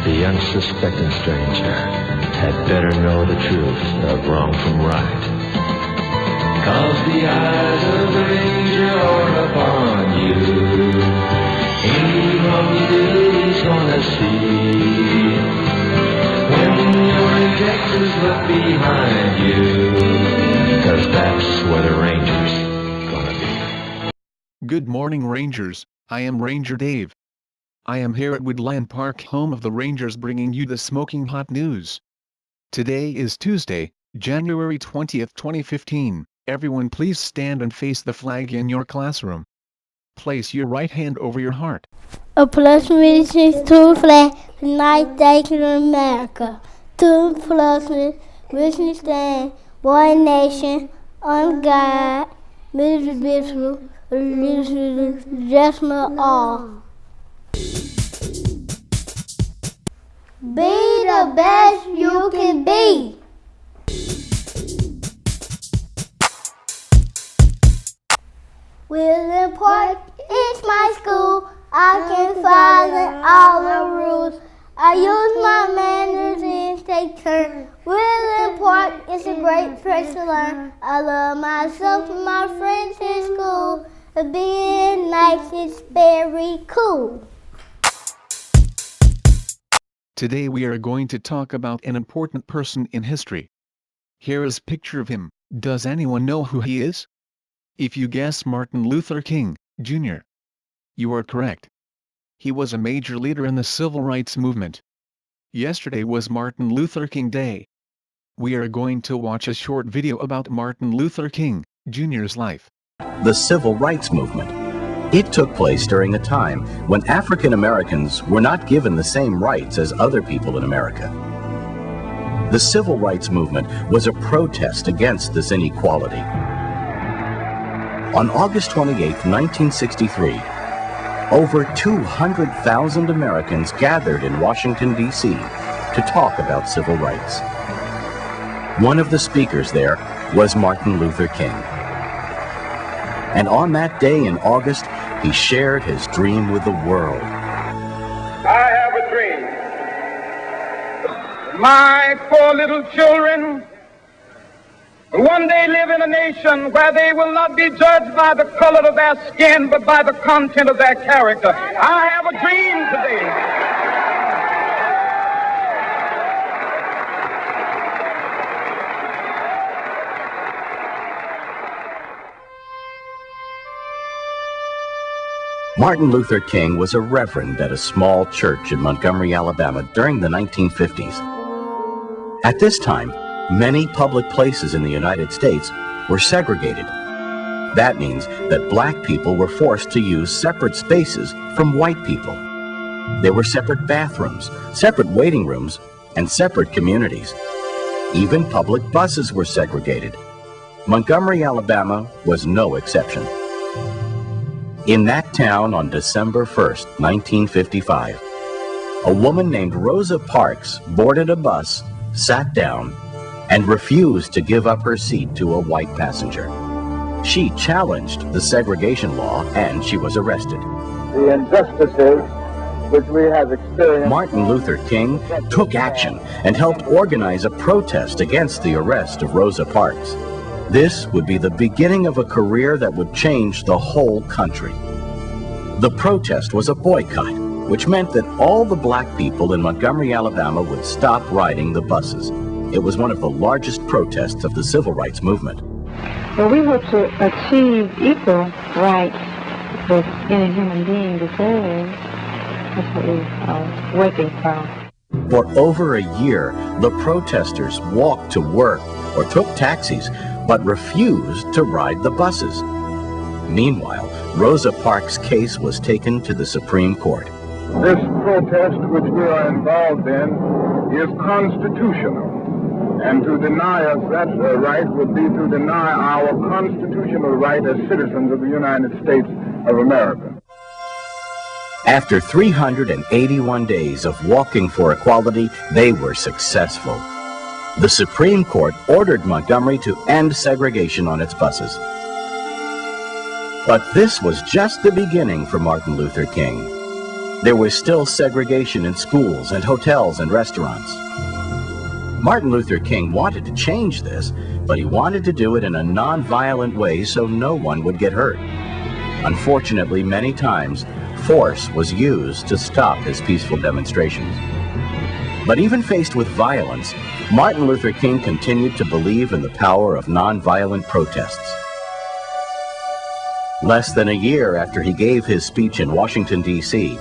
the unsuspecting stranger had better know the truth of wrong from right. 'Cause the eyes of the ranger are upon you. Any wrong you do, he's gonna see. When you're in Texas, look behind you, 'cause that's where the ranger's gonna be. Good morning, Rangers. I am Ranger Dave. I am here at Woodland Park, home of the Rangers, bringing you the smoking hot news. Today is Tuesday, January 20th, 2015. Everyone please stand and face the flag in your classroom. Place your right hand over your heart. A pledge allegiance to the flag, United States of America. To the flag, which stand one nation, under God, indivisible, just all. Be the best you can be. Woodland Park is my school. I can follow all the rules. I use my manners and take turns. Woodland Park is a great place to learn. I love myself and my friends in school. Being nice is very cool. Today we are going to talk about an important person in history. Here is a picture of him. Does anyone know who he is? If you guess Martin Luther King, Jr., you are correct. He was a major leader in the civil rights movement. Yesterday was Martin Luther King Day. We are going to watch a short video about Martin Luther King, Jr.'s life. The civil rights movement. It took place during a time when African Americans were not given the same rights as other people in America. The civil rights movement was a protest against this inequality. On August 28, 1963, over 200,000 Americans gathered in Washington, D.C. to talk about civil rights. One of the speakers there was Martin Luther King. And on that day in August, he shared his dream with the world. I have a dream. My poor little children will one day live in a nation where they will not be judged by the color of their skin, but by the content of their character. I have a dream today. Martin Luther King was a reverend at a small church in Montgomery, Alabama during the 1950s. At this time, many public places in the United States were segregated. That means that black people were forced to use separate spaces from white people. There were separate bathrooms, separate waiting rooms, and separate communities. Even public buses were segregated. Montgomery, Alabama was no exception. In that town on December 1st, 1955, a woman named Rosa Parks boarded a bus, sat down, and refused to give up her seat to a white passenger. She challenged the segregation law and she was arrested. The injustices which we have experienced. Martin Luther King took action and helped organize a protest against the arrest of Rosa Parks. This would be the beginning of a career that would change the whole country. The protest was a boycott, which meant that all the black people in Montgomery, Alabama would stop riding the buses. It was one of the largest protests of the civil rights movement. Well, we hope to achieve equal rights that any human being deserves. That's what we are working for. For over a year, the protesters walked to work or took taxis, but refused to ride the buses. Meanwhile, Rosa Parks' case was taken to the Supreme Court. This protest which we are involved in is constitutional. And to deny us that right would be to deny our constitutional right as citizens of the United States of America. After 381 days of walking for equality, they were successful. The Supreme Court ordered Montgomery to end segregation on its buses. But this was just the beginning for Martin Luther King. There was still segregation in schools and hotels and restaurants. Martin Luther King wanted to change this, but he wanted to do it in a non-violent way so no one would get hurt. Unfortunately, many times, force was used to stop his peaceful demonstrations. But even faced with violence, Martin Luther King continued to believe in the power of non-violent protests. Less than a year after he gave his speech in Washington, D.C.,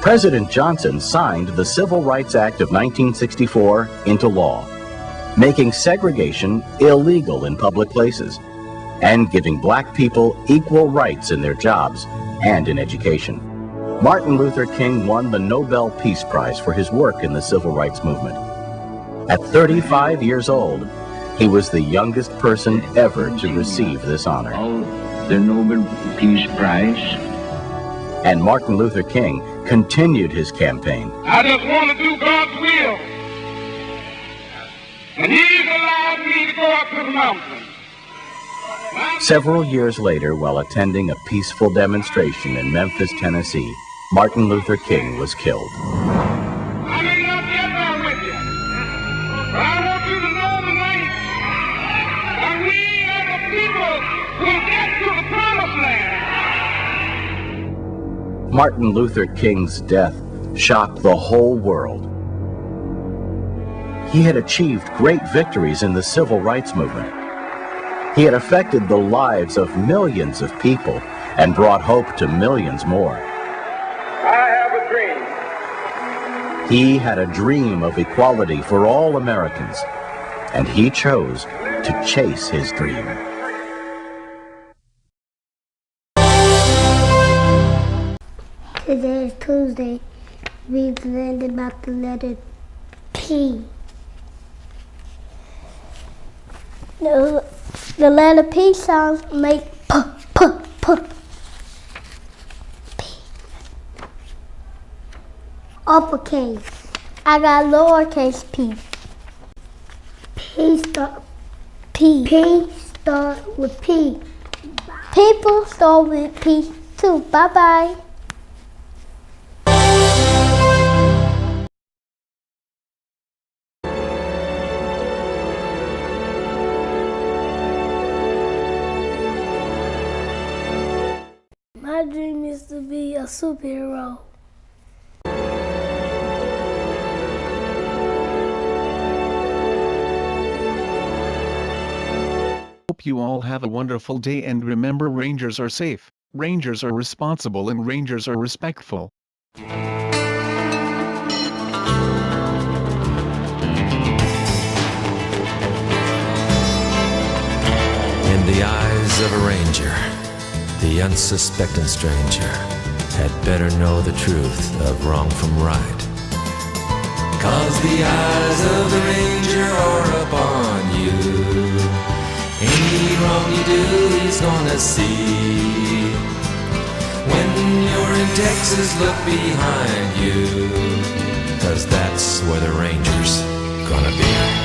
President Johnson signed the Civil Rights Act of 1964 into law, making segregation illegal in public places and giving black people equal rights in their jobs and in education. Martin Luther King won the Nobel Peace Prize for his work in the civil rights movement. At 35 years old, he was the youngest person ever to receive this honor. The Nobel Peace Prize. And Martin Luther King continued his campaign. I just want to do God's will. And He's allowed me to go up to the mountain. Several years later, while attending a peaceful demonstration in Memphis, Tennessee, Martin Luther King was killed. I may not get there with you, but I want you to know tonight that we as a people will get to the promised land. Martin Luther King's death shocked the whole world. He had achieved great victories in the civil rights movement. He had affected the lives of millions of people and brought hope to millions more. I have a dream. He had a dream of equality for all Americans, and he chose to chase his dream. Today is Tuesday. We learned about the letter P. The letter P sounds make p, p, p. P. Uppercase. I got lowercase p. P start with P. People start with P too. Bye bye. My dream is to be a superhero. Hope you all have a wonderful day, and remember, Rangers are safe, Rangers are responsible, and Rangers are respectful. In the eyes of a ranger, the unsuspecting stranger had better know the truth of wrong from right. 'Cause the eyes of the ranger are upon you. Any wrong you do, he's gonna see. When you're in Texas, look behind you, 'cause that's where the ranger's gonna be.